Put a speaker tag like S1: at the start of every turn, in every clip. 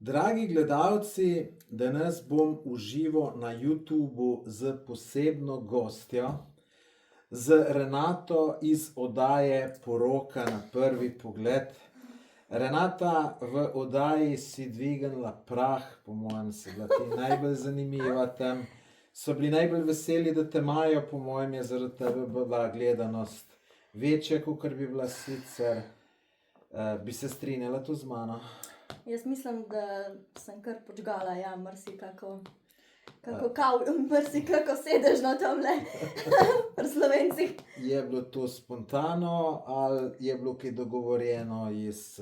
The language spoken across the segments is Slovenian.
S1: Dragi gledalci, danes bom v živo na YouTubu z posebno gostjo, z Renato iz oddaje Poroka na prvi pogled. Renata, v oddaji si dvignila prah, po mojem si bila ti najbolj zanimiva tam. So bili najbolj veseli, da te imajo, po mojem je zaradi tebe bila gledanost večja, kakor bi bila sicer. Bi se strinjala tu z mano?
S2: Jaz mislim, da sem kar podžgala, ja, marsikako sedežno tamle pri Slovencih.
S1: Je bilo to spontano ali je bilo kaj dogovorjeno iz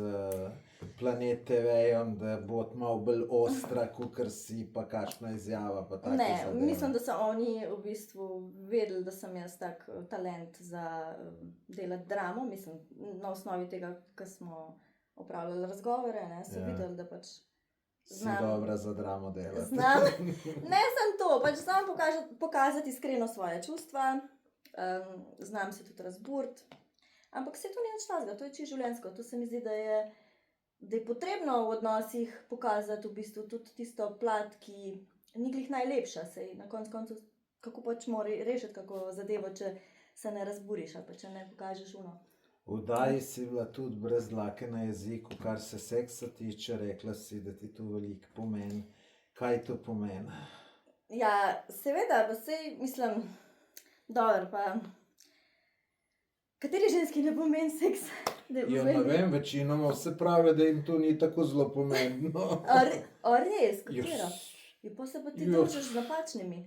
S1: Planet TV-jem, da bo malo bolj ostra, kakor si, pa kakšna izjava, pa take
S2: Ne,
S1: zadeve?
S2: mislim, da so oni v bistvu vedeli, da sem jaz tak talent za delati dramo. Mislim, na osnovi tega, ko smo opravljali razgovore, ne, so videli, da pač
S1: Si dobra za dramo delati.
S2: znam. Ne samo to, pač znam pokazati iskreno svoje čustva, znam se tudi razburiti, ampak se to ni nič takega, to je čisto življenjsko. To se mi zdi, da je potrebno v odnosih pokazati v bistvu tudi tisto plat, ki ni glih najlepša, saj na koncu kako pač mora rešiti kako zadevo, če se ne razburiš ali pa če ne pokažeš ono.
S1: V oddaji si bila tudi brez dlake na jeziku, kar se seksa tiče, rekla si, da ti to veliko pomeni. Kaj to pomeni?
S2: Ja, seveda, pa sej mislim, dobro, pa kateri ženski ne pomeni seks?
S1: Ja, ne vem, večinoma vse pravi, da jim to ni tako zelo pomembno.
S2: A res, katero? Ja, pa se pa ti družiš z napačnimi.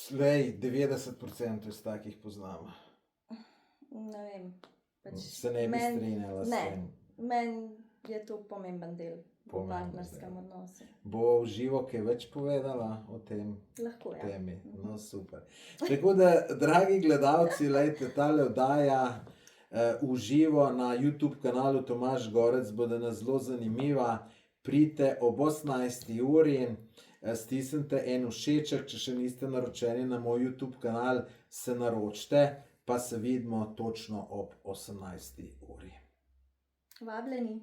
S1: Slej, 90% iz takih poznam.
S2: Ne vem. Pač
S1: Se ne bi strinjala s tem.
S2: Meni je to pomemben del v
S1: Pomemben
S2: partnerskem
S1: del.
S2: odnosu.
S1: Bo v živo kaj več povedala o tem
S2: Lahko, ja.
S1: temi? No, super. Tako da, dragi gledalci, lejte, tale oddaja v živo na YouTube kanalu Tomaž Gorec bo danes zelo zanimiva. Pridite ob 18. uri, stisnite en všeček, če še niste naročeni na moj YouTube kanal, se naročite, pa se vidimo točno ob 18. uri.
S2: Vabljeni.